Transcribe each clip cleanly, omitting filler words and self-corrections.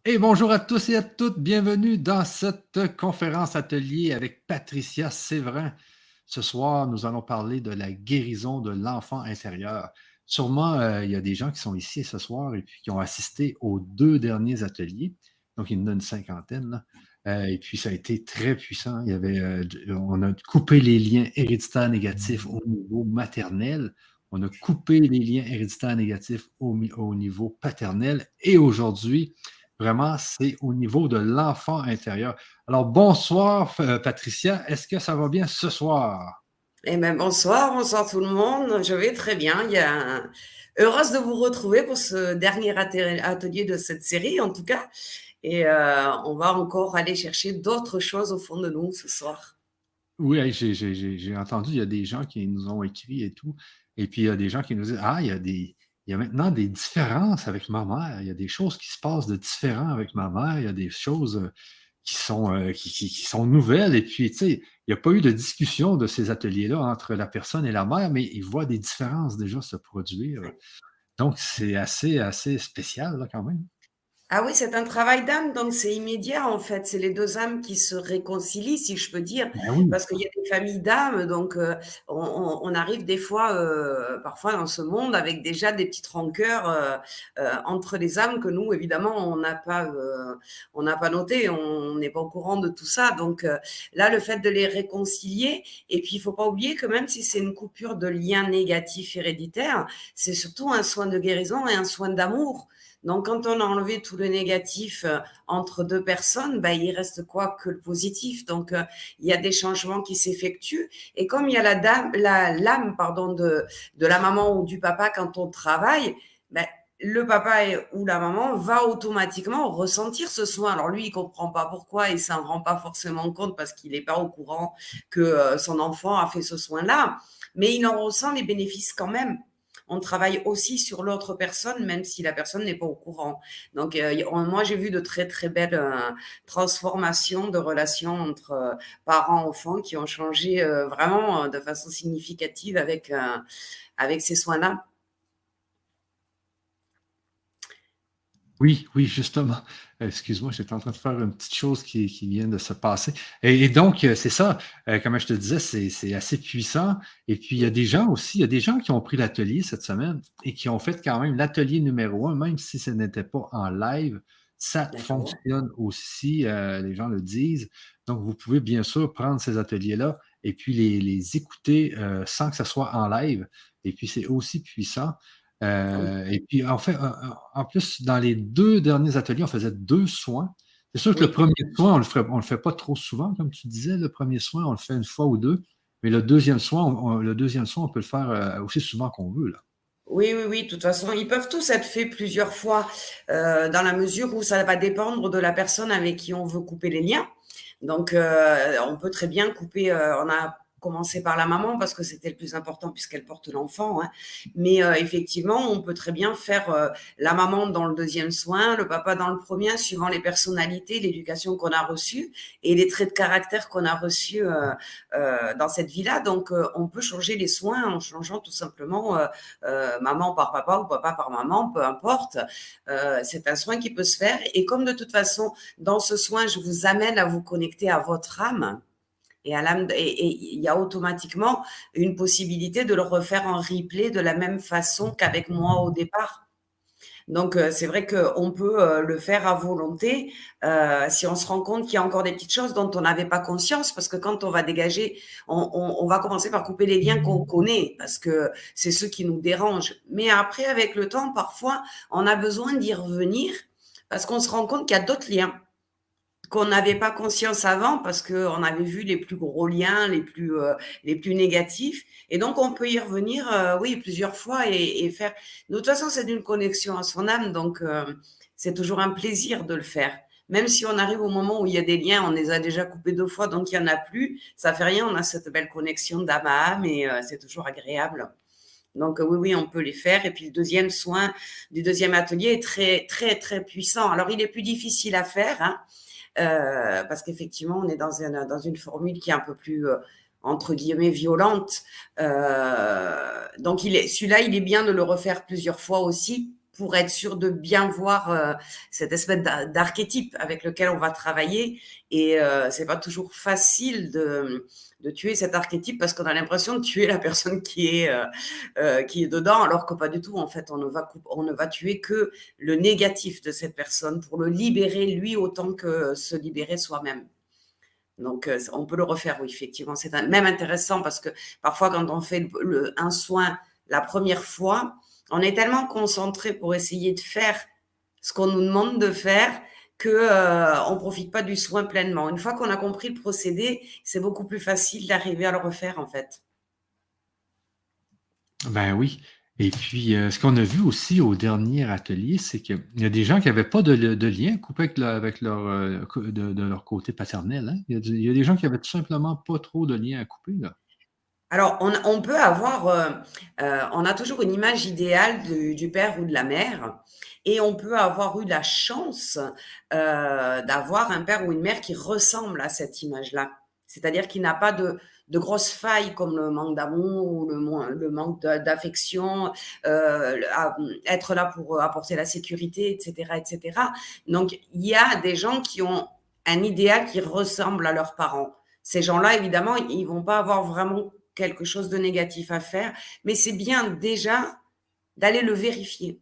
Et bonjour à tous et à toutes, bienvenue dans cette conférence atelier avec Patricia Séverin. Ce soir, nous allons parler de la guérison de l'enfant intérieur. Sûrement, il y a des gens qui sont ici ce soir et puis qui ont assisté aux deux derniers ateliers. Donc, il y en a une cinquantaine, là. Et puis, ça a été très puissant. On a coupé les liens héréditaires négatifs au niveau maternel. On a coupé les liens héréditaires négatifs au niveau paternel. Et aujourd'hui, vraiment, c'est au niveau de l'enfant intérieur. Alors, bonsoir, Patricia. Est-ce que ça va bien ce soir? Eh bien, bonsoir, bonsoir tout le monde. Je vais très bien. Heureuse de vous retrouver pour ce dernier atelier de cette série, en tout cas. Et on va encore aller chercher d'autres choses au fond de nous ce soir. Oui, hey, j'ai entendu, il y a des gens qui nous ont écrit et tout. Et puis, il y a des gens qui nous disent, ah, il y a maintenant des différences avec ma mère. Il y a des choses qui se passent de différents avec ma mère. Il y a des choses qui sont nouvelles. Et puis, tu sais, il n'y a pas eu de discussion de ces ateliers-là entre la personne et la mère, mais ils voient des différences déjà se produire. Donc, c'est assez spécial, là, quand même. Ah oui, c'est un travail d'âme, donc c'est immédiat en fait. C'est les 2 âmes qui se réconcilient, si je peux dire, Ben oui. parce qu'il y a des familles d'âmes, donc on arrive des fois, parfois dans ce monde avec déjà des petites rancœurs, entre les âmes que nous évidemment on n'a pas notées, on n'est pas au courant de tout ça. Donc là, le fait de les réconcilier et puis il faut pas oublier que même si c'est une coupure de liens négatifs héréditaires, c'est surtout un soin de guérison et un soin d'amour. Donc, quand on a enlevé tout le négatif entre deux personnes, ben, il reste quoi que le positif. Donc, il y a des changements qui s'effectuent. Et comme il y a l'âme, pardon, de la maman ou du papa quand on travaille, ben, le papa ou la maman va automatiquement ressentir ce soin. Alors lui, il comprend pas pourquoi, il s'en rend pas forcément compte parce qu'il n'est pas au courant que son enfant a fait ce soin-là, mais il en ressent les bénéfices quand même. On travaille aussi sur l'autre personne, même si la personne n'est pas au courant. Donc, moi, j'ai vu de très, très belles transformations de relations entre parents-enfants qui ont changé vraiment de façon significative avec ces soins-là. Oui, oui, justement. Excuse-moi, j'étais en train de faire une petite chose qui vient de se passer. Et donc, c'est ça, comme je te disais, c'est assez puissant. Et puis, il y a des gens aussi, il y a des gens qui ont pris l'atelier cette semaine et qui ont fait quand même l'atelier numéro un, même si ce n'était pas en live, ça D'accord. fonctionne aussi, les gens le disent. Donc, vous pouvez bien sûr prendre ces ateliers-là et puis les écouter sans que ce soit en live. Et puis, c'est aussi puissant. Ah oui. Et puis, en plus, dans les deux derniers ateliers, on faisait deux soins. C'est sûr que le Oui. premier soin, on le fait pas trop souvent, comme tu disais. Le premier soin, on le fait une fois ou deux. Mais le deuxième soin, on peut le faire aussi souvent qu'on veut, là. Oui, oui, oui, de toute façon, ils peuvent tous être faits plusieurs fois, dans la mesure où ça va dépendre de la personne avec qui on veut couper les liens. Donc, on peut très bien couper, on a commencé par la maman parce que c'était le plus important puisqu'elle porte l'enfant, hein. Mais, effectivement, on peut très bien faire, la maman dans le deuxième soin, le papa dans le premier, suivant les personnalités, l'éducation qu'on a reçue et les traits de caractère qu'on a reçus, dans cette vie-là. Donc, on peut changer les soins en changeant tout simplement, maman par papa ou papa par maman, peu importe. C'est un soin qui peut se faire. Et comme de toute façon, dans ce soin, je vous amène à vous connecter à votre âme et à l'âme, et il y a automatiquement une possibilité de le refaire en replay de la même façon qu'avec moi au départ. Donc, c'est vrai qu'on peut le faire à volonté si on se rend compte qu'il y a encore des petites choses dont on n'avait pas conscience, parce que quand on va dégager, on va commencer par couper les liens qu'on connaît, parce que c'est ceux qui nous dérangent. Mais après, avec le temps, parfois, on a besoin d'y revenir, parce qu'on se rend compte qu'il y a d'autres liens qu'on n'avait pas conscience avant parce qu'on avait vu les plus gros liens, les plus négatifs. Et donc, on peut y revenir, oui, plusieurs fois et faire. De toute façon, c'est d'une connexion à son âme, donc c'est toujours un plaisir de le faire. Même si on arrive au moment où il y a des liens, on les a déjà coupés deux fois, donc il n'y en a plus, ça fait rien, on a cette belle connexion d'âme à âme et c'est toujours agréable. Donc oui, oui, on peut les faire. Et puis le deuxième soin du deuxième atelier est très, très, très puissant. Alors il est plus difficile à faire, hein, parce qu'effectivement, on est dans une formule qui est un peu plus, entre guillemets, violente. Donc celui-là, il est bien de le refaire plusieurs fois aussi pour être sûr de bien voir cette espèce d'archétype avec lequel on va travailler. Et c'est pas toujours facile de tuer cet archétype parce qu'on a l'impression de tuer la personne qui est dedans, alors que pas du tout. En fait, on ne va tuer que le négatif de cette personne pour le libérer lui autant que se libérer soi-même. Donc, on peut le refaire, oui, effectivement. C'est même intéressant parce que parfois, quand on fait un soin la première fois, on est tellement concentré pour essayer de faire ce qu'on nous demande de faire que on profite pas du soin pleinement. Une fois qu'on a compris le procédé, c'est beaucoup plus facile d'arriver à le refaire, en fait. Ben oui. Et puis, ce qu'on a vu aussi au dernier atelier, c'est qu'il y a des gens qui n'avaient pas de lien coupé avec leur, de leur côté paternel. Hein. Il y a des gens qui avaient tout simplement pas trop de lien à couper, là. Alors, on peut avoir, on a toujours une image idéale du père ou de la mère, et on peut avoir eu la chance d'avoir un père ou une mère qui ressemble à cette image-là. C'est-à-dire qui n'a pas de grosses failles comme le manque d'amour ou le manque d'affection, être là pour apporter la sécurité, etc., etc. Donc, il y a des gens qui ont un idéal qui ressemble à leurs parents. Ces gens-là, évidemment, ils vont pas avoir vraiment quelque chose de négatif à faire, mais c'est bien déjà d'aller le vérifier.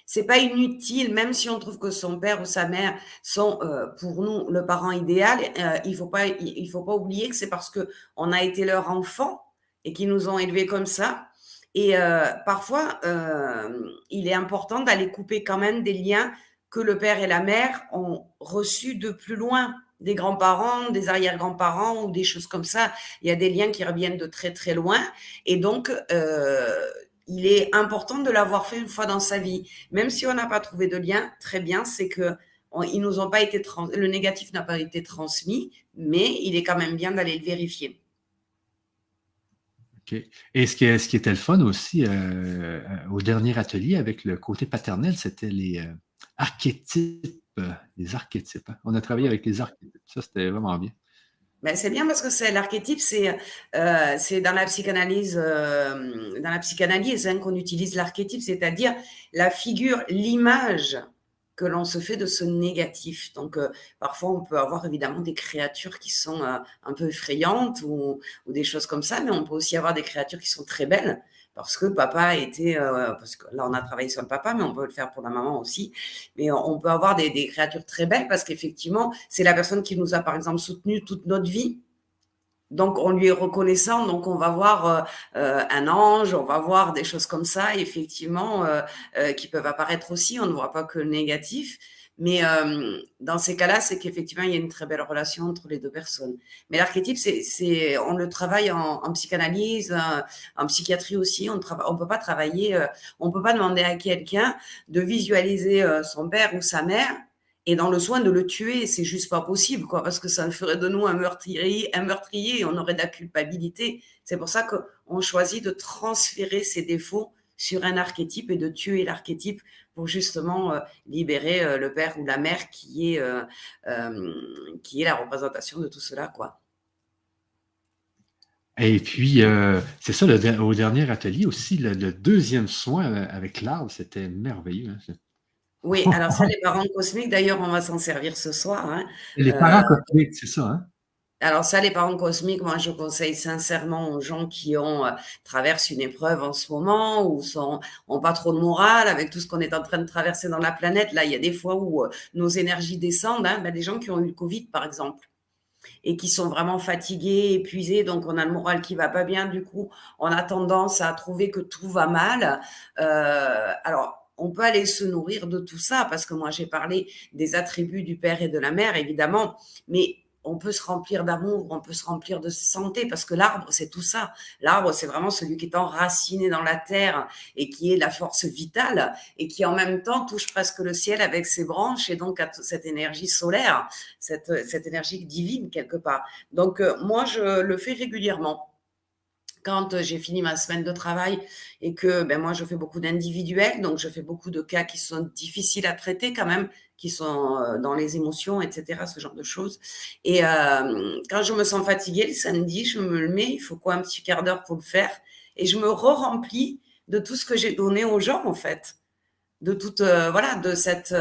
C'est pas inutile, même si on trouve que son père ou sa mère sont pour nous le parent idéal, il faut pas oublier que c'est parce que on a été leur enfant et qu'ils nous ont élevés comme ça. Et parfois, il est important d'aller couper quand même des liens que le père et la mère ont reçus de plus loin, des grands-parents, des arrière-grands-parents ou des choses comme ça. Il y a des liens qui reviennent de très très loin, et donc il est important de l'avoir fait une fois dans sa vie. Même si on n'a pas trouvé de lien, très bien, c'est que ils nous ont pas été le négatif n'a pas été transmis, mais il est quand même bien d'aller le vérifier. OK. Et ce qui était le fun aussi au dernier atelier avec le côté paternel, c'était archétypes, les archétypes. Hein. On a travaillé avec les archétypes. Ça, c'était vraiment bien. Ben, c'est bien parce que c'est l'archétype, c'est dans la psychanalyse hein, qu'on utilise l'archétype, c'est-à-dire la figure, l'image que l'on se fait de ce négatif. Donc, parfois, on peut avoir évidemment des créatures qui sont un peu effrayantes ou des choses comme ça, mais on peut aussi avoir des créatures qui sont très belles parce que papa était, parce que là, on a travaillé sur le papa, mais on peut le faire pour la maman aussi. Mais on peut avoir des créatures très belles parce qu'effectivement, c'est la personne qui nous a, par exemple, soutenus toute notre vie. Donc, on lui est reconnaissant. Donc, on va voir un ange, on va voir des choses comme ça, effectivement, qui peuvent apparaître aussi. On ne voit pas que le négatif. Mais dans ces cas-là, c'est qu'effectivement, il y a une très belle relation entre les deux personnes. Mais l'archétype, on le travaille en psychanalyse, en psychiatrie aussi. On peut pas travailler, on peut pas demander à quelqu'un de visualiser son père ou sa mère et dans le soin de le tuer. C'est juste pas possible, quoi, parce que ça ferait de nous un meurtrier, et on aurait de la culpabilité. C'est pour ça qu'on choisit de transférer ses défauts sur un archétype et de tuer l'archétype pour justement libérer le père ou la mère qui est la représentation de tout cela, quoi. Et puis, c'est ça, au dernier atelier aussi, le deuxième soin avec l'arbre, c'était merveilleux. Hein. Oui, alors ça, les parents cosmiques, d'ailleurs, on va s'en servir ce soir. Hein. Les parents cosmiques, c'est ça, hein? Alors ça, les parents cosmiques, moi, je conseille sincèrement aux gens qui traversent une épreuve en ce moment ou ont pas trop de morale avec tout ce qu'on est en train de traverser dans la planète. Là, il y a des fois où nos énergies descendent. Hein, des gens qui ont eu le Covid, par exemple, et qui sont vraiment fatigués, épuisés, donc on a le moral qui va pas bien. Du coup, on a tendance à trouver que tout va mal. Alors, on peut aller se nourrir de tout ça parce que moi, j'ai parlé des attributs du père et de la mère, évidemment, mais on peut se remplir d'amour, on peut se remplir de santé, parce que l'arbre, c'est tout ça. L'arbre, c'est vraiment celui qui est enraciné dans la terre et qui est la force vitale et qui, en même temps, touche presque le ciel avec ses branches et donc à cette énergie solaire, cette énergie divine, quelque part. Donc, moi, je le fais régulièrement. Quand j'ai fini ma semaine de travail et que moi je fais beaucoup d'individuels, donc je fais beaucoup de cas qui sont difficiles à traiter quand même, qui sont dans les émotions, etc., ce genre de choses. Et quand je me sens fatiguée le samedi, je me le mets, il faut quoi, un petit quart d'heure pour le faire, et je me re-remplis de tout ce que j'ai donné aux gens en fait. de toute, voilà, de cet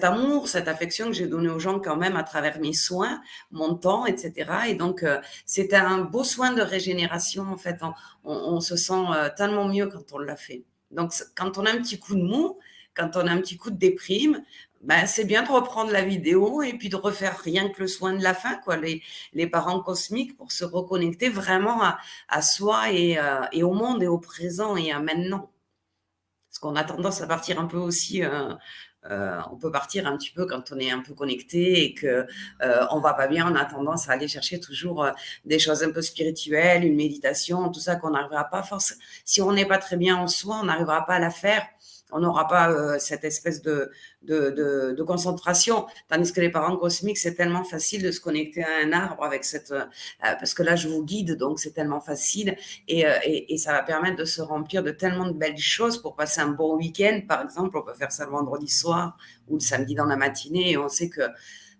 amour, cette affection que j'ai donné aux gens quand même à travers mes soins, mon temps, et cetera. Et donc, c'était un beau soin de régénération, en fait. On se sent, tellement mieux quand on l'a fait. Donc quand on a un petit coup de mou, quand on a un petit coup de déprime, ben, c'est bien de reprendre la vidéo et puis de refaire rien que le soin de la fin, quoi, les parents cosmiques, pour se reconnecter vraiment à soi et au monde et au présent et à maintenant. Parce qu'on a tendance à partir un peu aussi, on peut partir un petit peu quand on est un peu connecté et que on va pas bien. On a tendance à aller chercher toujours des choses un peu spirituelles, une méditation, tout ça qu'on n'arrivera pas forcément. Si on n'est pas très bien en soi, on n'arrivera pas à la faire. On n'aura pas cette espèce de concentration. Tandis que les parents cosmiques, c'est tellement facile de se connecter à un arbre avec cette, parce que là, je vous guide, donc c'est tellement facile et ça va permettre de se remplir de tellement de belles choses pour passer un bon week-end. Par exemple, on peut faire ça le vendredi soir ou le samedi dans la matinée et on sait que,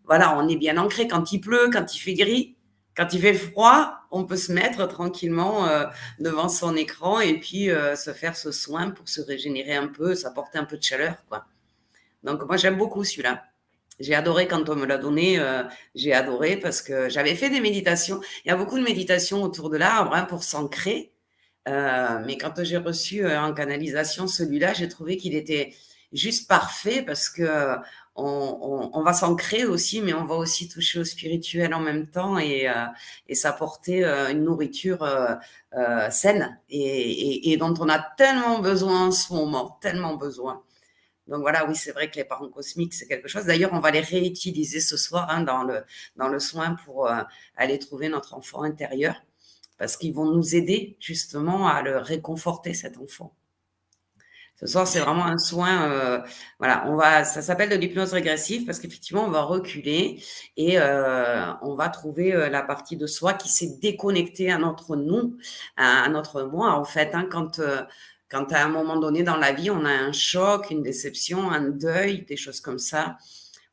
voilà, on est bien ancré. Quand il pleut, quand il fait gris, quand il fait froid, on peut se mettre tranquillement devant son écran et puis se faire ce soin pour se régénérer un peu, s'apporter un peu de chaleur, quoi. Donc moi, j'aime beaucoup celui-là. J'ai adoré quand on me l'a donné, j'ai adoré parce que j'avais fait des méditations. Il y a beaucoup de méditations autour de l'arbre, hein, pour s'ancrer. Mais quand j'ai reçu en canalisation celui-là, j'ai trouvé qu'il était juste parfait parce que on va s'ancrer aussi, mais on va aussi toucher au spirituel en même temps et s'apporter une nourriture saine et dont on a tellement besoin en ce moment, tellement besoin. Donc voilà, oui, c'est vrai que les parents cosmiques, c'est quelque chose. D'ailleurs, on va les réutiliser ce soir, hein, dans le soin pour aller trouver notre enfant intérieur parce qu'ils vont nous aider justement à le réconforter, cet enfant. Ce soir, c'est vraiment un soin, voilà, ça s'appelle de l'hypnose régressive parce qu'effectivement, on va reculer et on va trouver la partie de soi qui s'est déconnectée à notre nous, à notre moi, en fait, hein, quand à un moment donné dans la vie, on a un choc, une déception, un deuil, des choses comme ça.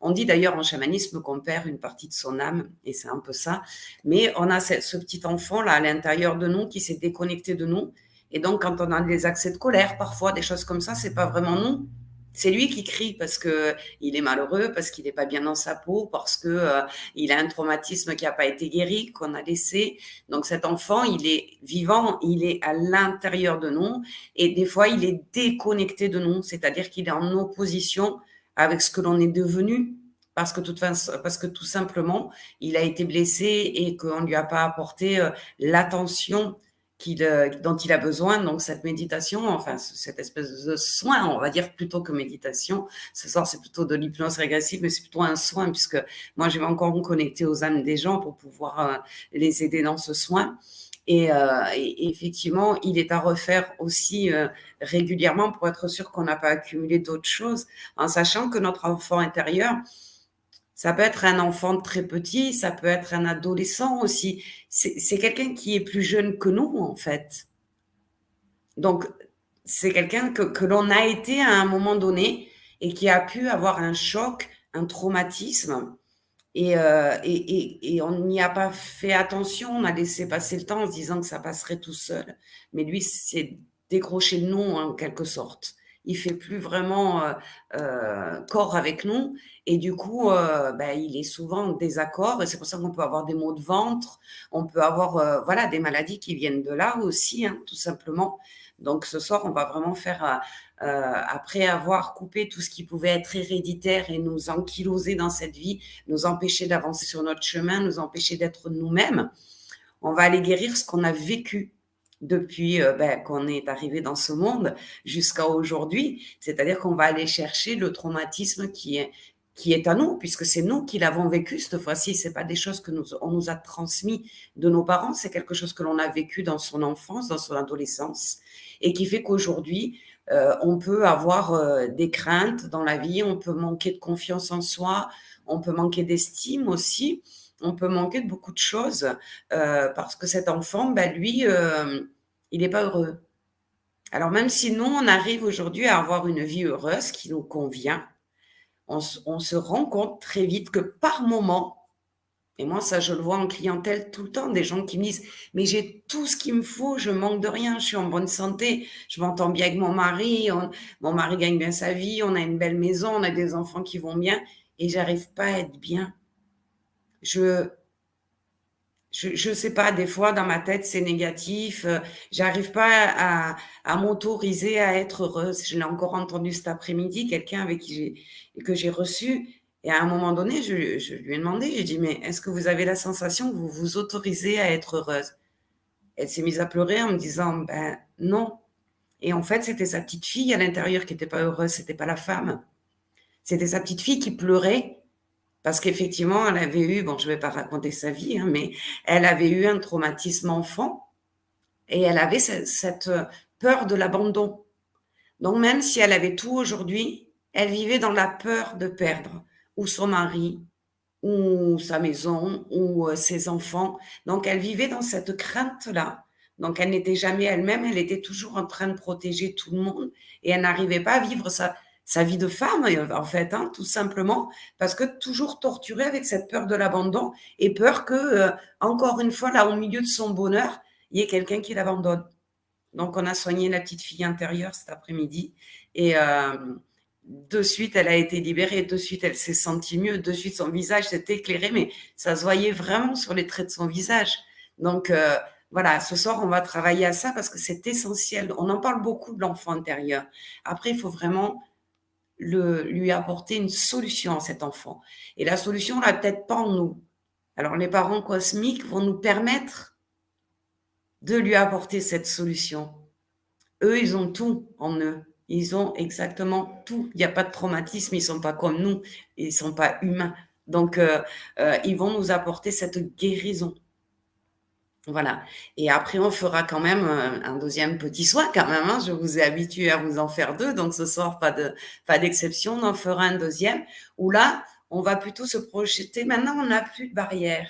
On dit d'ailleurs en chamanisme qu'on perd une partie de son âme, et c'est un peu ça. Mais on a ce petit enfant-là à l'intérieur de nous qui s'est déconnecté de nous. Et donc, quand on a des accès de colère, parfois, des choses comme ça, c'est pas vraiment nous. C'est lui qui crie parce que il est malheureux, parce qu'il n'est pas bien dans sa peau, parce que il a un traumatisme qui n'a pas été guéri, qu'on a laissé. Donc cet enfant, il est vivant, il est à l'intérieur de nous, et des fois, il est déconnecté de nous, c'est-à-dire qu'il est en opposition avec ce que l'on est devenu, parce que tout simplement, il a été blessé et qu'on ne lui a pas apporté l'attention dont il a besoin. Donc cette méditation, enfin cette espèce de soin, on va dire plutôt que méditation. Ce soir, c'est plutôt de l'hypnose régressive, mais c'est plutôt un soin puisque moi, je vais encore me connecter aux âmes des gens pour pouvoir les aider dans ce soin. Et effectivement, il est à refaire aussi régulièrement pour être sûr qu'on n'a pas accumulé d'autres choses, en sachant que notre enfant intérieur, ça peut être un enfant très petit, ça peut être un adolescent aussi. C'est quelqu'un qui est plus jeune que nous, en fait. Donc, c'est quelqu'un que l'on a été à un moment donné et qui a pu avoir un choc, un traumatisme et on n'y a pas fait attention, on a laissé passer le temps en se disant que ça passerait tout seul. Mais lui, c'est décroché de nous en quelque sorte. Il fait plus vraiment corps avec nous et du coup, ben, il est souvent en désaccord et c'est pour ça qu'on peut avoir des maux de ventre, on peut avoir voilà, des maladies qui viennent de là aussi, hein, tout simplement. Donc ce soir, on va vraiment faire après avoir coupé tout ce qui pouvait être héréditaire et nous ankyloser dans cette vie, nous empêcher d'avancer sur notre chemin, nous empêcher d'être nous-mêmes, on va aller guérir ce qu'on a vécu depuis qu'on est arrivé dans ce monde jusqu'à aujourd'hui. C'est-à-dire qu'on va aller chercher le traumatisme qui est à nous, puisque c'est nous qui l'avons vécu cette fois-ci. C'est pas des choses que on nous a transmis de nos parents, c'est quelque chose que l'on a vécu dans son enfance, dans son adolescence, et qui fait qu'aujourd'hui, on peut avoir des craintes dans la vie, on peut manquer de confiance en soi, on peut manquer d'estime aussi, on peut manquer de beaucoup de choses parce que cet enfant, ben, lui, il n'est pas heureux. Alors même si nous, on arrive aujourd'hui à avoir une vie heureuse qui nous convient, on se rend compte très vite que par moment, Et moi, ça, je le vois en clientèle tout le temps, des gens qui me disent: «Mais j'ai tout ce qu'il me faut, je manque de rien, je suis en bonne santé, je m'entends bien avec mon mari, mon mari gagne bien sa vie, on a une belle maison, on a des enfants qui vont bien et j'arrive pas à être bien». Je je sais pas, des fois dans ma tête, c'est négatif, j'arrive pas à m'autoriser à être heureuse. Je l'ai encore entendu cet après-midi, quelqu'un avec qui que j'ai reçu et à un moment donné, je lui ai demandé, j'ai dit: «Mais est-ce que vous avez la sensation que vous vous autorisez à être heureuse?» Elle s'est mise à pleurer en me disant: «Ben, non» et en fait, c'était sa petite fille à l'intérieur qui était pas heureuse, c'était pas la femme. C'était sa petite fille qui pleurait parce qu'effectivement, elle avait eu, bon, je vais pas raconter sa vie, hein, mais elle avait eu un traumatisme enfant et elle avait cette peur de l'abandon. Donc même si elle avait tout aujourd'hui, elle vivait dans la peur de perdre ou son mari, ou sa maison, ou ses enfants. Donc elle vivait dans cette crainte-là. Donc elle n'était jamais elle-même, elle était toujours en train de protéger tout le monde et elle n'arrivait pas à vivre sa vie de femme, en fait, hein, tout simplement, parce que toujours torturée avec cette peur de l'abandon et peur que, encore une fois, là, au milieu de son bonheur, il y ait quelqu'un qui l'abandonne. Donc on a soigné la petite fille intérieure cet après-midi et de suite, elle a été libérée, de suite, elle s'est sentie mieux, de suite, son visage s'est éclairé, mais ça se voyait vraiment sur les traits de son visage. Donc voilà, ce soir, on va travailler à ça parce que c'est essentiel. On en parle beaucoup de l'enfant intérieur. Après, il faut vraiment lui apporter une solution à cet enfant. Et la solution, elle n'est peut-être pas en nous. Alors les parents cosmiques vont nous permettre de lui apporter cette solution. Eux, ils ont tout en eux. Ils ont exactement tout. Il y a pas de traumatisme, ils sont pas comme nous, ils sont pas humains. Donc ils vont nous apporter cette guérison. Voilà et après on fera quand même, un 2e petit soin quand même, hein. Je vous ai habitué à vous en faire 2, donc ce soir pas d'exception. On en fera un 2e où là, on va plutôt se projeter. Maintenant, on n'a plus de barrière.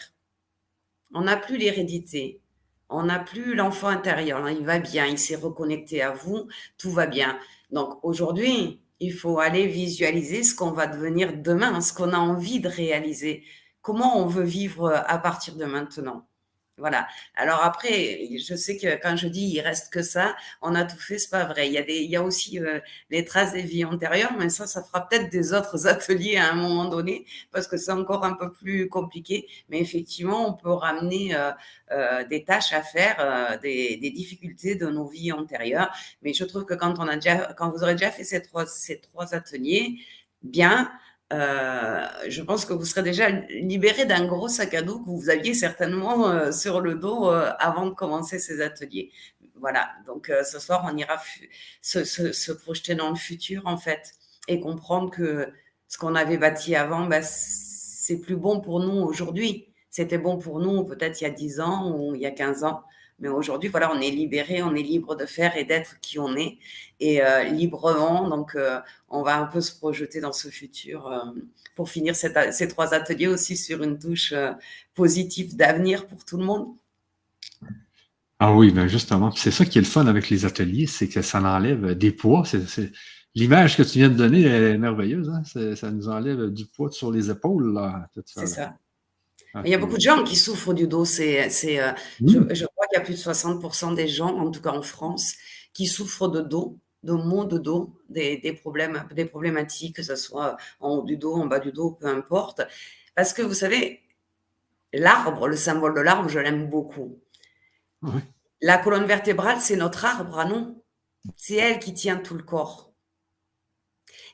On n'a plus l'hérédité. On n'a plus l'enfant intérieur. Là, il va bien, il s'est reconnecté à vous, tout va bien. Donc aujourd'hui, il faut aller visualiser ce qu'on va devenir demain, ce qu'on a envie de réaliser. Comment on veut vivre à partir de maintenant. Voilà. Alors après, je sais que quand je dis il reste que ça, on a tout fait, c'est pas vrai. Il y a aussi les traces des vies antérieures, mais ça fera peut-être des autres ateliers à un moment donné parce que c'est encore un peu plus compliqué. Mais effectivement, on peut ramener des tâches à faire, des difficultés de nos vies antérieures. Mais je trouve que quand vous aurez déjà fait ces trois ateliers, bien, je pense que vous serez déjà libéré d'un gros sac à dos que vous aviez certainement sur le dos avant de commencer ces ateliers. Voilà, donc ce soir, on ira se projeter dans le futur en fait et comprendre que ce qu'on avait bâti avant, bah, c'est plus bon pour nous aujourd'hui. C'était bon pour nous peut-être il y a 10 ans ou il y a 15 ans. Mais aujourd'hui, voilà, on est libéré, on est libre de faire et d'être qui on est et librement. Donc, on va un peu se projeter dans ce futur pour finir ces 3 ateliers aussi sur une touche positive d'avenir pour tout le monde. Ah oui, ben justement, c'est ça qui est le fun avec les ateliers, c'est que ça enlève des poids. L'image que tu viens de donner est merveilleuse, hein? Ça nous enlève du poids sur les épaules, là, tout ça, C'est là. ça. Ah, Il y a beaucoup de gens qui souffrent du dos. Hmm. Je crois qu'il y a plus de 60% des gens, en tout cas en France, qui souffrent de dos, de maux de dos, des problèmes, des problématiques, que ce soit en haut du dos, en bas du dos, peu importe. Parce que vous savez, l'arbre, le symbole de l'arbre, je l'aime beaucoup. Oui. La colonne vertébrale, c'est notre arbre à nous. C'est elle qui tient tout le corps.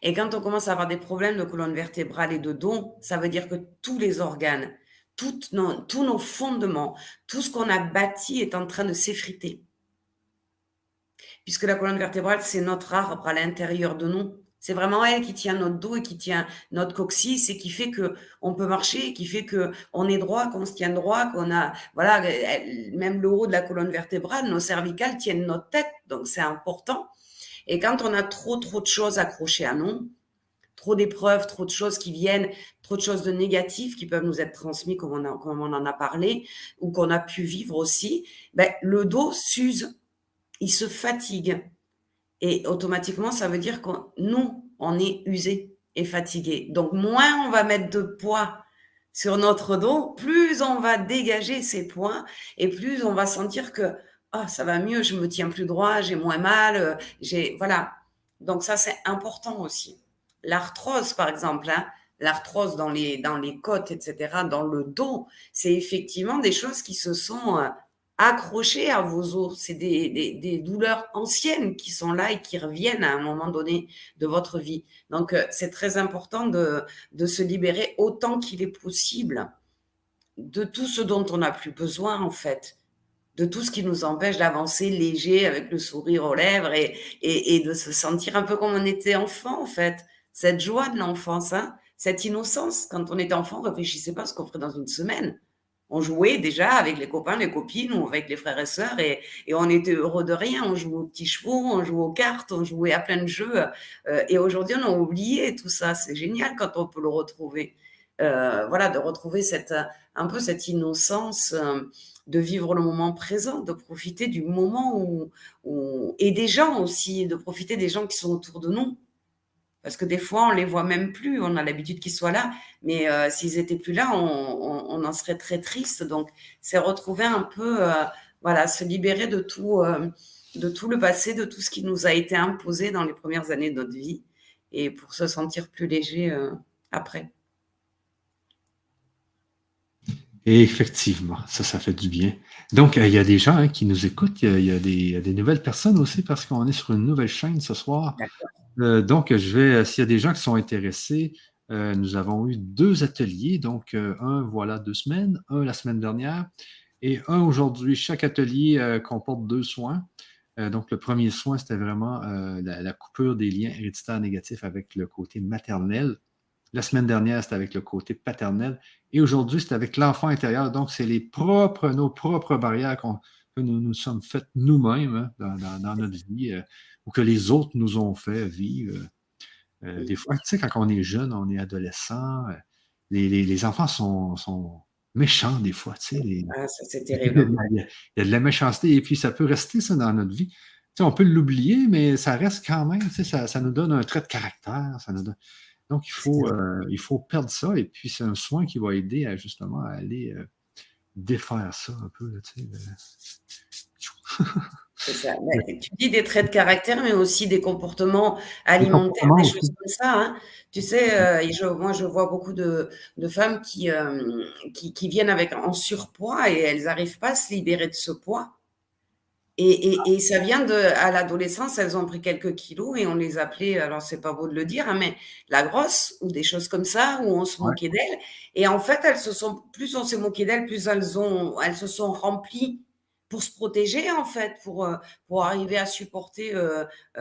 Et quand on commence à avoir des problèmes de colonne vertébrale et de dos, ça veut dire que tous les organes, tous nos fondements, tout ce qu'on a bâti est en train de s'effriter. Puisque la colonne vertébrale, c'est notre arbre à l'intérieur de nous. C'est vraiment elle qui tient notre dos et qui tient notre coccyx et qui fait que on peut marcher, qui fait que on est droit, qu'on se tient droit, qu'on a, voilà, même le haut de la colonne vertébrale, nos cervicales tiennent notre tête, donc c'est important. Et quand on a trop de choses accrochées à nous, trop d'épreuves, trop de choses qui viennent, trop de choses de négatives qui peuvent nous être transmises comme on en a parlé, ou qu'on a pu vivre aussi, ben, le dos s'use, il se fatigue. Et automatiquement, ça veut dire que nous, on est usé et fatigué. Donc, moins on va mettre de poids sur notre dos, plus on va dégager ces points et plus on va sentir que ah, ça va mieux, je me tiens plus droit, j'ai moins mal, voilà. Donc ça, c'est important aussi. L'arthrose, par exemple, hein, l'arthrose dans les côtes, etc., dans le dos, c'est effectivement des choses qui se sont accrochées à vos os. C'est des douleurs anciennes qui sont là et qui reviennent à un moment donné de votre vie. Donc, c'est très important de se libérer autant qu'il est possible de tout ce dont on n'a plus besoin, en fait, de tout ce qui nous empêche d'avancer léger avec le sourire aux lèvres et de se sentir un peu comme on était enfant, en fait. Cette joie de l'enfance, hein, cette innocence. Quand on était enfant, on ne réfléchissait pas à ce qu'on ferait dans une semaine. On jouait déjà avec les copains, les copines ou avec les frères et sœurs et on était heureux de rien. On jouait aux petits chevaux, on jouait aux cartes, on jouait à plein de jeux. Et aujourd'hui, on a oublié tout ça. C'est génial quand on peut le retrouver. Voilà, de retrouver un peu cette innocence, de vivre le moment présent, de profiter du moment et des gens aussi, de profiter des gens qui sont autour de nous. Parce que des fois, on les voit même plus. On a l'habitude qu'ils soient là, mais s'ils étaient plus là, on en serait très triste. Donc, c'est retrouver un peu, voilà, se libérer de tout le passé, de tout ce qui nous a été imposé dans les premières années de notre vie, et pour se sentir plus léger après. Et effectivement, ça fait du bien. Donc, il y a des gens hein, qui nous écoutent. Il y a des nouvelles personnes aussi parce qu'on est sur une nouvelle chaîne ce soir. Donc, s'il y a des gens qui sont intéressés, nous avons eu 2 ateliers. Donc, un, voilà, 2 semaines, un la semaine dernière et un aujourd'hui. Chaque atelier comporte 2 soins. Donc, le premier soin, c'était vraiment la coupure des liens héréditaires négatifs avec le côté maternel. La semaine dernière, c'était avec le côté paternel. Et aujourd'hui, c'est avec l'enfant intérieur. Donc, c'est nos propres barrières que nous sommes faites nous-mêmes hein, dans notre vie ou que les autres nous ont fait vivre. Des fois, tu sais, quand on est jeune, on est adolescent, les enfants sont méchants des fois. Tu sais, Ah, ça, c'est terrible. il y a de la méchanceté et puis ça peut rester ça dans notre vie. Tu sais, on peut l'oublier, mais ça reste quand même. Tu sais, ça nous donne un trait de caractère. Donc, il faut perdre ça et puis c'est un soin qui va aider à justement à aller défaire ça un peu. Là, tu sais, C'est ça. Tu dis des traits de caractère, mais aussi des comportements alimentaires, des choses aussi. comme ça. Hein. Tu sais, moi, je vois beaucoup de femmes qui viennent en surpoids et elles n'arrivent pas à se libérer de ce poids. Et ça vient à l'adolescence, elles ont pris quelques kilos et on les appelait, alors c'est pas beau de le dire, hein, mais la grosse ou des choses comme ça, où on se Ouais, moquait d'elles. Et en fait, plus on s'est moqué d'elles, plus elles se sont remplies pour se protéger, en fait, pour arriver à supporter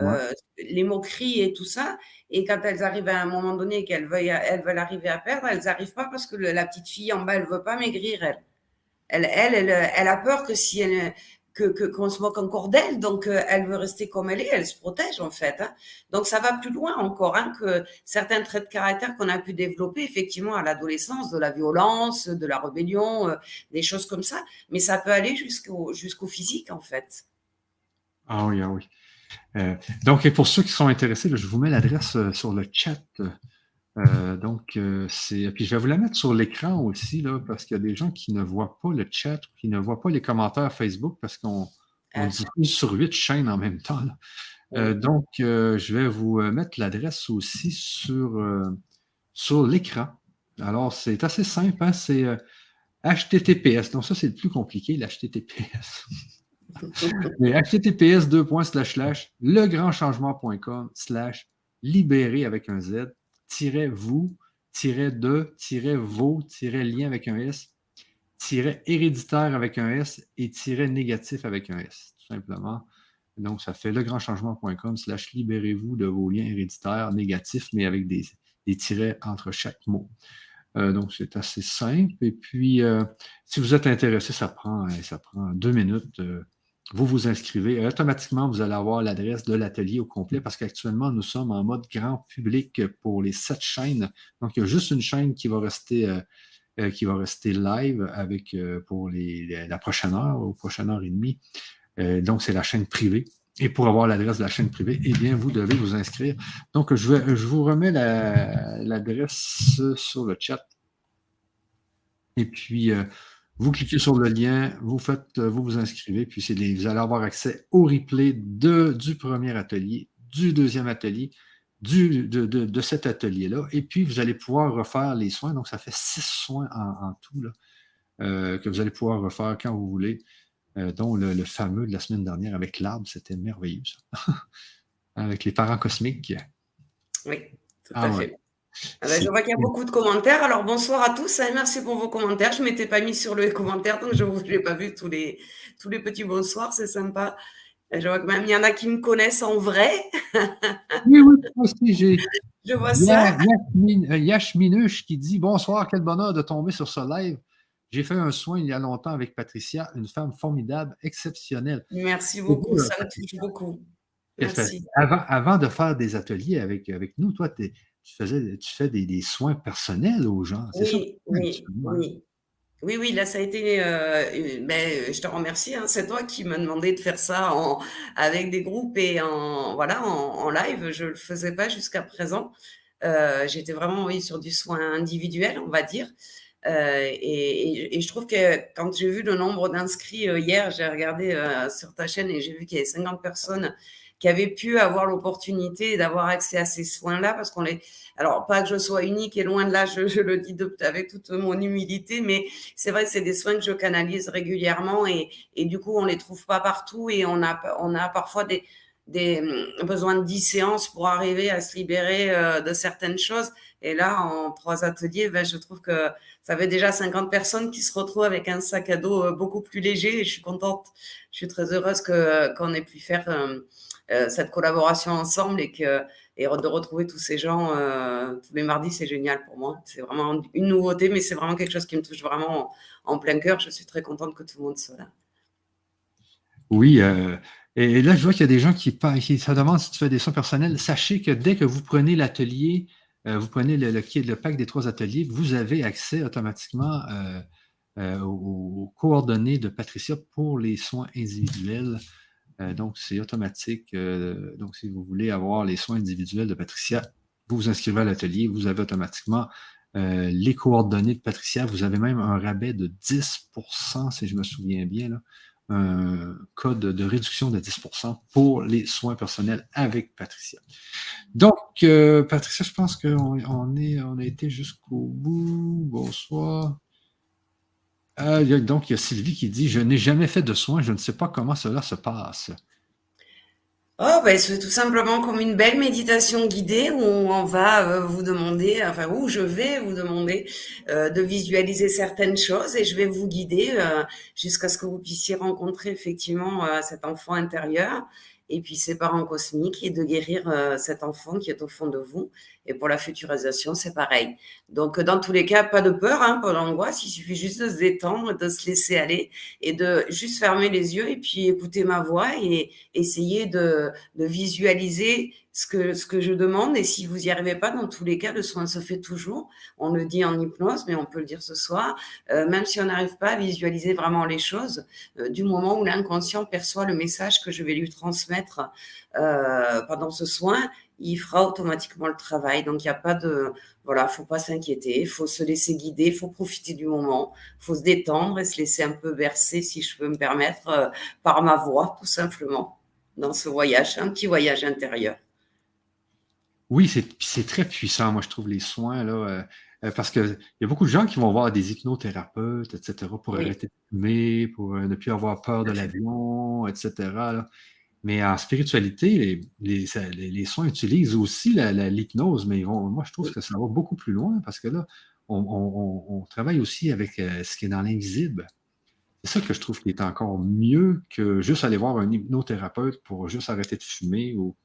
ouais. les moqueries et tout ça. Et quand elles arrivent à un moment donné et elles veulent arriver à perdre, elles n'arrivent pas parce que la petite fille en bas, elle veut pas maigrir, elle. Elle a peur que si elle qu'on se moque encore d'elle, donc elle veut rester comme elle est, elle se protège en fait. Hein. Donc ça va plus loin encore hein, que certains traits de caractère qu'on a pu développer effectivement à l'adolescence, de la violence, de la rébellion, des choses comme ça, mais ça peut aller jusqu'au physique en fait. Ah oui, ah oui. Donc, et pour ceux qui sont intéressés, là, je vous mets l'adresse sur le chat. Puis je vais vous la mettre sur l'écran aussi, là, parce qu'il y a des gens qui ne voient pas le chat, qui ne voient pas les commentaires Facebook parce qu'on diffuse sur 8 chaînes en même temps. Là. Je vais vous mettre l'adresse aussi sur l'écran. Alors, c'est assez simple, hein, c'est HTTPS. Donc, ça, c'est le plus compliqué, l'HTTPS. Mais HTTPS legrandchangement.com/libéré avec un Z -vous -de -vos -lien avec un S -héréditaire avec un S et -négatif avec un S, tout simplement. Donc, ça fait legrandchangement.com/libérez-vous de vos liens héréditaires négatifs, mais avec des tirets entre chaque mot. Donc, c'est assez simple. Et puis, si vous êtes intéressé, ça prend 2 minutes. Vous vous inscrivez et automatiquement, vous allez avoir l'adresse de l'atelier au complet parce qu'actuellement, nous sommes en mode grand public pour les 7 chaînes. Donc, il y a juste une chaîne qui va rester live pour la prochaine heure ou prochaine heure et demie. Donc, c'est la chaîne privée. Et pour avoir l'adresse de la chaîne privée, eh bien, vous devez vous inscrire. Donc, je vous remets l'adresse sur le chat. Et puis, vous cliquez sur le lien, vous vous inscrivez, puis vous allez avoir accès au replay du premier atelier, du deuxième atelier, de cet atelier-là. Et puis, vous allez pouvoir refaire les soins. Donc, ça fait 6 soins en tout là, que vous allez pouvoir refaire quand vous voulez, dont le fameux de la semaine dernière avec l'arbre. C'était merveilleux, ça. Avec les parents cosmiques. Oui, tout Ah à ouais. fait. Ah ben, je vois qu'il y a beaucoup de commentaires. Alors, bonsoir à tous et merci pour vos commentaires. Je ne m'étais pas mis sur les commentaires, donc je n'ai pas vu tous les petits bonsoirs. C'est sympa. Et je vois que même il y en a qui me connaissent en vrai. Oui, oui, moi aussi, j'ai Je vois ça. Yash Minush qui dit bonsoir, quel bonheur de tomber sur ce live. J'ai fait un soin il y a longtemps avec Patricia, une femme formidable, exceptionnelle. Merci C'est beau, beaucoup. Ça me touche Patricia. beaucoup. Qu'est-ce que- Merci. Avant de faire des ateliers avec nous, toi, tu fais des soins personnels aux gens. C'est ça que tu Oui, fais oui, actuellement, hein? oui. Oui, oui, là, ça a été, je te remercie, hein. C'est toi qui m'as demandé de faire ça avec des groupes et voilà, en live. Je le faisais pas jusqu'à présent. J'étais vraiment, oui, sur du soin individuel, on va dire. Et je trouve que quand j'ai vu le nombre d'inscrits hier, j'ai regardé sur ta chaîne et j'ai vu qu'il y avait 50 personnes qui avaient pu avoir l'opportunité d'avoir accès à ces soins-là, parce qu'on les... Alors, pas que je sois unique et loin de là, je le dis avec toute mon humilité, mais c'est vrai que c'est des soins que je canalise régulièrement et du coup, on les trouve pas partout et on a parfois des besoins de 10 séances pour arriver à se libérer de certaines choses. Et là, en 3 ateliers, ben, je trouve que ça fait déjà 50 personnes qui se retrouvent avec un sac à dos beaucoup plus léger et je suis contente, je suis très heureuse qu'on ait pu faire cette collaboration ensemble et de retrouver tous ces gens tous les mardis, c'est génial pour moi. C'est vraiment une nouveauté, mais c'est vraiment quelque chose qui me touche vraiment en plein cœur. Je suis très contente que tout le monde soit là. Oui, et là, je vois qu'il y a des gens qui se demandent si tu fais des soins personnels. Sachez que dès que vous prenez l'atelier, vous prenez le pack des 3 ateliers, vous avez accès automatiquement aux coordonnées de Patricia pour les soins individuels. Donc, c'est automatique. Donc, si vous voulez avoir les soins individuels de Patricia, vous vous inscrivez à l'atelier, vous avez automatiquement les coordonnées de Patricia. Vous avez même un rabais de 10%, si je me souviens bien, là, un code de réduction de 10% pour les soins personnels avec Patricia. Donc, Patricia, je pense qu'on a été jusqu'au bout. Bonsoir. Donc, il y a Sylvie qui dit: Je n'ai jamais fait de soins, je ne sais pas comment cela se passe. Oh, ben, c'est tout simplement comme une belle méditation guidée où on va vous demander, enfin, où je vais vous demander de visualiser certaines choses et je vais vous guider jusqu'à ce que vous puissiez rencontrer effectivement cet enfant intérieur et puis ses parents cosmiques et de guérir cet enfant qui est au fond de vous. Et pour la futurisation, c'est pareil. Donc, dans tous les cas, pas de peur, hein, pas d'angoisse, il suffit juste de se détendre, de se laisser aller et de juste fermer les yeux et puis écouter ma voix et essayer de visualiser ce que je demande. Et si vous n'y arrivez pas, dans tous les cas, le soin se fait toujours. On le dit en hypnose, mais on peut le dire ce soir. Même si on n'arrive pas à visualiser vraiment les choses, du moment où l'inconscient perçoit le message que je vais lui transmettre pendant ce soin, il fera automatiquement le travail. Donc, il n'y a pas de... Voilà, faut pas s'inquiéter, il faut se laisser guider, il faut profiter du moment, il faut se détendre et se laisser un peu bercer, si je peux me permettre, par ma voix, tout simplement, dans ce voyage, un petit voyage intérieur. Oui, c'est très puissant, moi, je trouve, les soins, là, parce qu'il y a beaucoup de gens qui vont voir des hypnothérapeutes, etc., pour Oui, arrêter de fumer, pour ne plus avoir peur tout de à fait. l'avion, etc., là. Mais en spiritualité, les soins utilisent aussi l'hypnose, mais moi, je trouve Oui. que ça va beaucoup plus loin parce que là, on travaille aussi avec ce qui est dans l'invisible. C'est ça que je trouve qui est encore mieux que juste aller voir un hypnothérapeute pour juste arrêter de fumer ou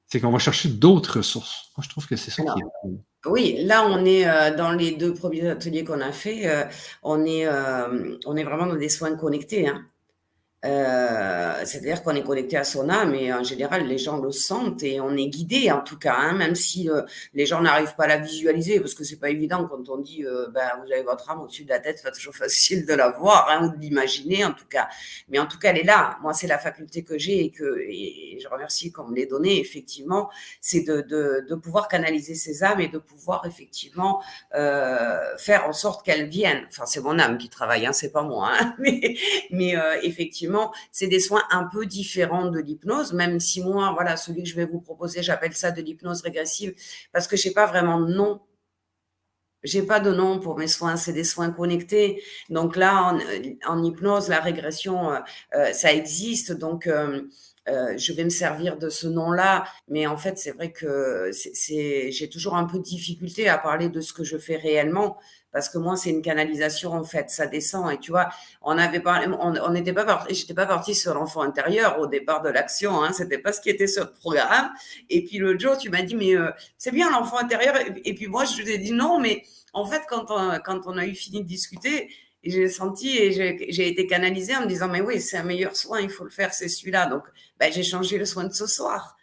c'est qu'on va chercher d'autres ressources. Moi, je trouve que c'est ça qui Alors, est cool. oui, là, on est dans les 2 premiers ateliers qu'on a fait, on est vraiment dans des soins connectés, hein. C'est-à-dire qu'on est connecté à son âme et en général, les gens le sentent et on est guidé en tout cas, hein, même si les gens n'arrivent pas à la visualiser parce que c'est pas évident quand on dit ben, vous avez votre âme au-dessus de la tête, c'est pas toujours facile de la voir hein, ou de l'imaginer en tout cas. Mais en tout cas, elle est là. Moi, c'est la faculté que j'ai et je remercie qu'on me l'ait donnée, effectivement, c'est de pouvoir canaliser ces âmes et de pouvoir effectivement faire en sorte qu'elles viennent. Enfin, c'est mon âme qui travaille, hein, c'est pas moi, hein, mais effectivement, c'est des soins un peu différents de l'hypnose, même si moi, voilà, celui que je vais vous proposer, j'appelle ça de l'hypnose régressive parce que j'ai pas vraiment de nom. J'ai pas de nom pour mes soins, c'est des soins connectés. Donc là, en hypnose, la régression, ça existe. Donc, je vais me servir de ce nom-là. Mais en fait, c'est vrai que j'ai toujours un peu de difficulté à parler de ce que je fais réellement. Parce que moi, c'est une canalisation, en fait, ça descend. Et tu vois, on n'était pas parti, j'étais pas partie sur l'enfant intérieur au départ de l'action, hein. C'était pas ce qui était sur le programme. Et puis l'autre jour, tu m'as dit, mais c'est bien l'enfant intérieur. Et puis moi, je lui ai dit non, mais en fait, quand on a eu fini de discuter, j'ai senti et j'ai été canalisée en me disant, mais oui, c'est un meilleur soin, il faut le faire, c'est celui-là. Donc, ben, j'ai changé le soin de ce soir.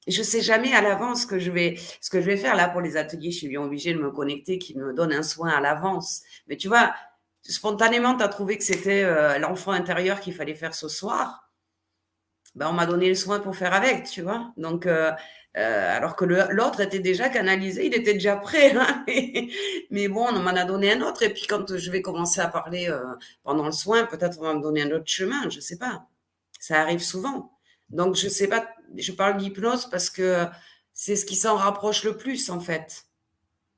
Et je sais jamais à l'avance ce que je vais faire là pour les ateliers. Je suis bien obligée de me connecter, qu'ils me donnent un soin à l'avance. Mais tu vois, spontanément, tu as trouvé que c'était l'enfant intérieur qu'il fallait faire ce soir. Ben, on m'a donné le soin pour faire avec, tu vois. Donc, alors que l'autre était déjà canalisé, il était déjà prêt. Hein. Mais bon, on m'en a donné un autre. Et puis, quand je vais commencer à parler pendant le soin, peut-être on va me donner un autre chemin, je sais pas. Ça arrive souvent. Donc, je sais pas, je parle d'hypnose parce que c'est ce qui s'en rapproche le plus, en fait.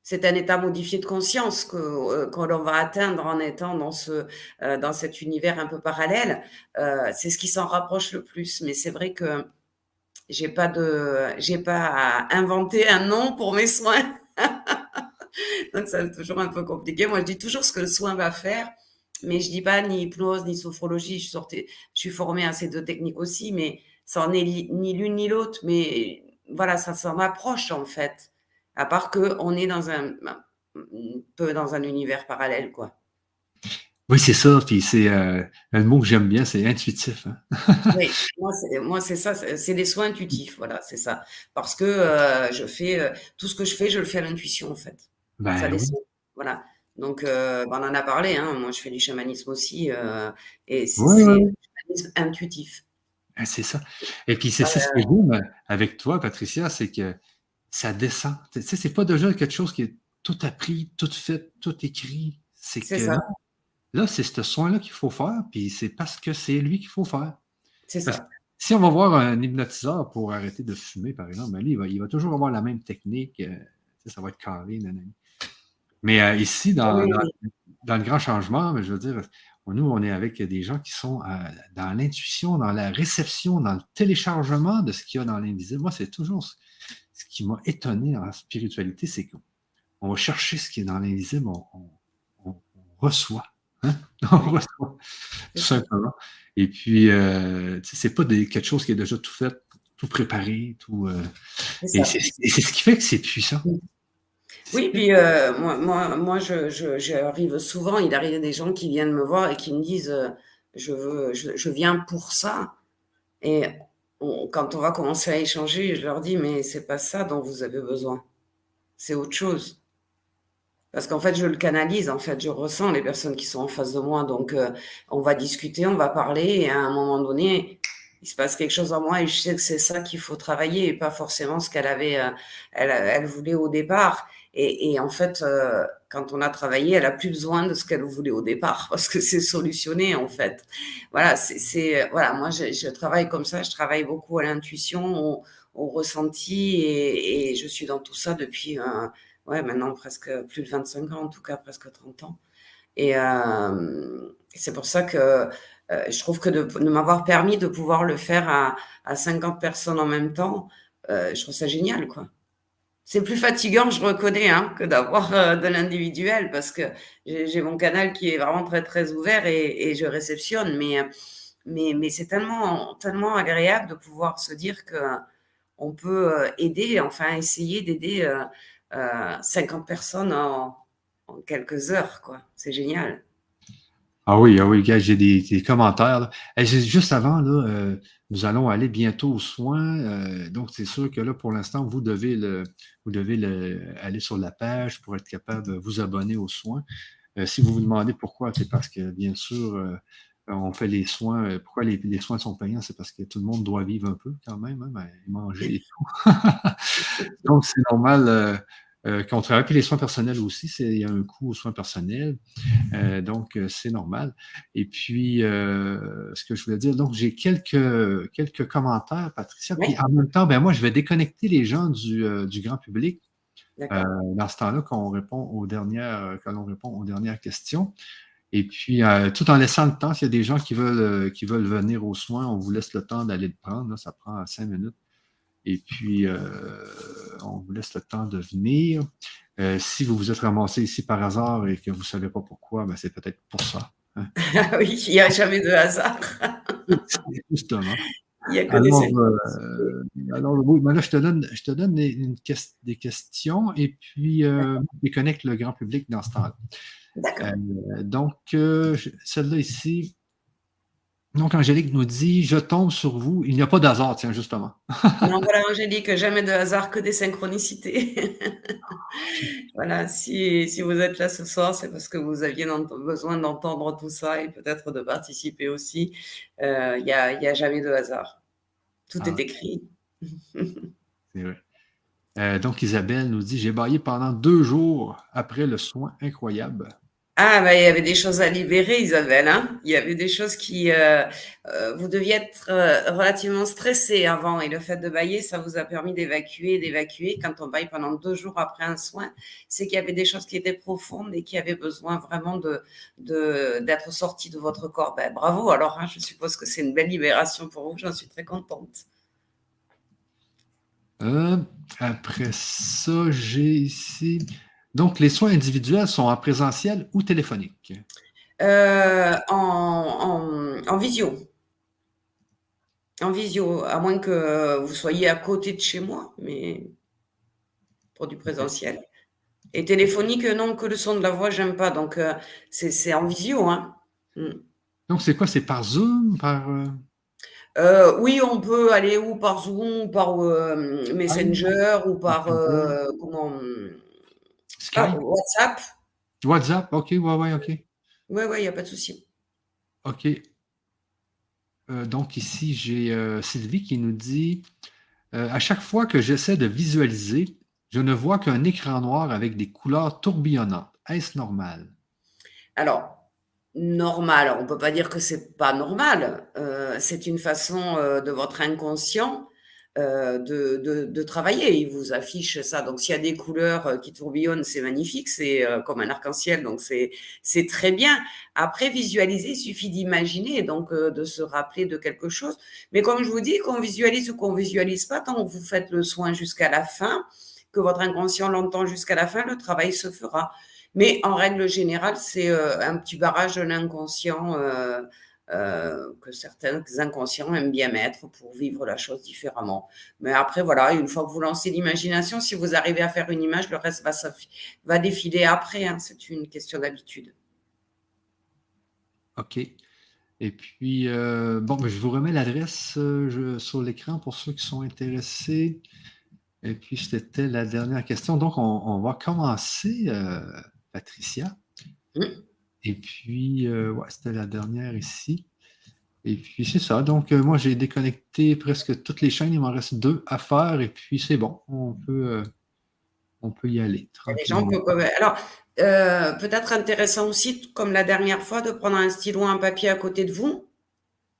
C'est un état modifié de conscience que l'on va atteindre en étant dans cet univers un peu parallèle. C'est ce qui s'en rapproche le plus. Mais c'est vrai que j'ai pas inventé un nom pour mes soins. Donc, c'est toujours un peu compliqué. Moi, je dis toujours ce que le soin va faire, mais je dis pas ni hypnose, ni sophrologie. Je suis formée à ces deux techniques aussi, mais ça en est ni l'une ni l'autre. Mais voilà, ça s'en approche, en fait. À part que on est un peu dans un univers parallèle, quoi. Oui, c'est ça. Puis c'est le mot que j'aime bien, c'est intuitif. Hein. Oui, moi, c'est ça, c'est des soins intuitifs, voilà, c'est ça. Parce que tout ce que je fais, je le fais à l'intuition, en fait. Ça Ben oui. descend, voilà. Donc, ben, on en a parlé, hein. Moi, je fais du chamanisme aussi, et Oui, oui, c'est oui. du chamanisme intuitif. Ben, c'est ça. Et puis c'est Ouais, ça ce que j'aime avec toi, Patricia, c'est que ça descend. Tu sais, c'est pas déjà quelque chose qui est tout appris, tout fait, tout écrit. C'est c'est que ça, là, c'est ce soin-là qu'il faut faire, puis c'est parce que c'est lui qu'il faut faire. c'est Parce que ça. si on va voir un hypnotiseur pour arrêter de fumer, par exemple, ben lui, il va toujours avoir la même technique. Tu sais, ça va être carré, nanani. Mais ici, Oui, oui, dans le grand changement, ben, je veux dire, nous, on est avec des gens qui sont dans l'intuition, dans la réception, dans le téléchargement de ce qu'il y a dans l'invisible. Moi, c'est toujours ce qui m'a étonné en spiritualité, c'est qu'on va chercher ce qui est dans l'invisible, on reçoit. Hein? On oui, reçoit, c'est tout ça, simplement. Et puis, tu sais, c'est pas quelque chose qui est déjà tout fait, tout préparé, tout. c'est Et ça. c'est ce qui fait que c'est puissant. C'est ce qui Oui, fait puis moi j'arrive souvent, il arrive des gens qui viennent me voir et qui me disent je viens pour ça. Et quand on va commencer à échanger, je leur dis mais c'est pas ça dont vous avez besoin, c'est autre chose. Parce qu'en fait, je le canalise, en fait, je ressens les personnes qui sont en face de moi. Donc, on va discuter, on va parler, et à un moment donné, il se passe quelque chose en moi et je sais que c'est ça qu'il faut travailler et pas forcément ce qu'elle avait, elle voulait au départ. Et en fait, quand on a travaillé, elle a plus besoin de ce qu'elle voulait au départ parce que c'est solutionné, en fait. Voilà, voilà, moi, je travaille comme ça, je travaille beaucoup à l'intuition, au ressenti et je suis dans tout ça depuis, ouais, maintenant presque plus de 25 ans, en tout cas presque 30 ans. Et c'est pour ça que je trouve que de m'avoir permis de pouvoir le faire à 50 personnes en même temps, je trouve ça génial, quoi. C'est plus fatigant, je reconnais, hein, que d'avoir de l'individuel parce que j'ai mon canal qui est vraiment très, très ouvert et je réceptionne. Mais c'est tellement agréable de pouvoir se dire que on peut aider, enfin essayer d'aider 50 personnes en quelques heures, quoi. C'est génial. Ah oui, gars, j'ai des commentaires, là. Juste avant, là, nous allons aller bientôt aux soins. Donc, c'est sûr que là, pour l'instant, vous devez aller sur la page pour être capable de vous abonner aux soins. Si vous vous demandez pourquoi, c'est parce que, bien sûr, on fait les soins. Pourquoi les soins sont payants? C'est parce que tout le monde doit vivre un peu quand même, hein, ben, manger et tout. Donc, c'est normal qu'on travaille. Puis les soins personnels aussi, il y a un coût aux soins personnels. Donc, c'est normal. Et puis, ce que je voulais dire, donc, j'ai quelques commentaires, Patricia. Puis Oui, en même temps, ben, moi, je vais déconnecter les gens du grand public euh, d'accord. dans ce temps-là quand l'on répond aux dernières questions. Et puis, tout en laissant le temps, s'il y a des gens qui veulent venir aux soins, on vous laisse le temps d'aller le prendre. Là, ça prend 5 minutes. Et puis, on vous laisse le temps de venir. Si vous vous êtes ramassé ici par hasard et que vous ne savez pas pourquoi, ben, c'est peut-être pour ça, hein. Ah oui, il n'y a jamais de hasard. Justement. Il n'y a que des Alors, synchronicités. oui, ben là, je te donne des questions et puis je déconnecte le grand public dans ce temps-là. D'accord. Donc, celle-là ici. Donc, Angélique nous dit, je tombe sur vous. Il n'y a pas d'hasard, tiens, justement. Non, voilà, Angélique, jamais de hasard, que des synchronicités. OK. Voilà, si vous êtes là ce soir, c'est parce que vous aviez besoin d'entendre tout ça et peut-être de participer aussi. Il y a jamais de hasard. Tout est Ah, écrit. c'est vrai. Donc, Isabelle nous dit, j'ai baillé pendant 2 jours après le soin incroyable. Ah, bah, il y avait des choses à libérer, Isabelle, hein. Il y avait des choses qui, vous deviez être, relativement stressée avant et le fait de bâiller, ça vous a permis d'évacuer. Quand on bâille pendant 2 jours après un soin, c'est qu'il y avait des choses qui étaient profondes et qui avaient besoin vraiment d'être sorties de votre corps. Ben, bravo alors, hein, je suppose que c'est une belle libération pour vous, j'en suis très contente. Euh, Après ça, j'ai ici. Donc, les soins individuels sont en présentiel ou téléphonique? En visio. En visio, à moins que vous soyez à côté de chez moi, mais pour du OK. présentiel. Et téléphonique, non, que le son de la voix, j'aime pas. Donc, c'est en visio, hein. Mmh. Donc, c'est quoi? C'est par Zoom, Oui, on peut aller ou par Zoom ou par, Skype, Messenger ou par, Messenger, comment, Skype, WhatsApp. WhatsApp? OK, ouais, ouais, OK. Ouais, ouais, il y a pas de souci. OK. Donc, ici, j'ai Sylvie qui nous dit, à chaque fois que j'essaie de visualiser, je ne vois qu'un écran noir avec des couleurs tourbillonnantes. Est-ce normal? Alors, normal, on peut pas dire que c'est pas normal. C'est une façon, de votre inconscient, de travailler. Il vous affiche ça. Donc s'il y a des couleurs, qui tourbillonnent, c'est magnifique, c'est, comme un arc-en-ciel, donc c'est très bien. Après visualiser, il suffit d'imaginer, donc de se rappeler de quelque chose. Mais comme je vous dis, qu'on visualise ou qu'on visualise pas, tant que vous faites le soin jusqu'à la fin, que votre inconscient l'entend jusqu'à la fin, le travail se fera. Mais en règle générale, c'est un petit barrage de l'inconscient que certains inconscients aiment bien mettre pour vivre la chose différemment. Mais après, voilà, une fois que vous lancez l'imagination, si vous arrivez à faire une image, le reste va défiler après, hein. C'est une question d'habitude. OK. Et puis, bon, ben, je vous remets l'adresse sur l'écran pour ceux qui sont intéressés. Et puis, c'était la dernière question. Donc, on va commencer, Patricia. Mmh. Et puis, ouais, c'était la dernière ici. Et puis, c'est ça. Donc, moi, j'ai déconnecté presque toutes les chaînes. Il m'en reste 2 à faire. Et puis, c'est bon. On peut y aller Il y a des gens tranquillement. qui peuvent alors, peut-être intéressant aussi, comme la dernière fois, de prendre un stylo, un papier à côté de vous.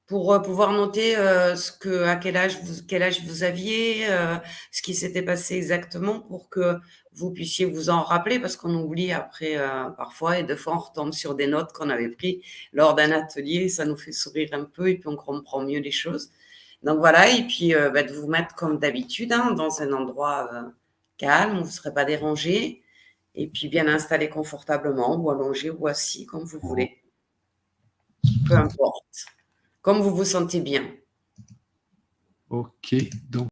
Pour, pouvoir noter, à quel âge vous aviez, ce qui s'était passé exactement pour que vous puissiez vous en rappeler parce qu'on oublie après, parfois et des fois on retombe sur des notes qu'on avait pris lors d'un atelier, ça nous fait sourire un peu et puis on comprend mieux les choses. Donc voilà et puis, bah, de vous mettre comme d'habitude, hein, dans un endroit, calme où vous ne serez pas dérangés et puis bien installés confortablement ou allongés ou assis comme vous Oh, voulez, peu importe, comme vous vous sentez bien. OK. Donc,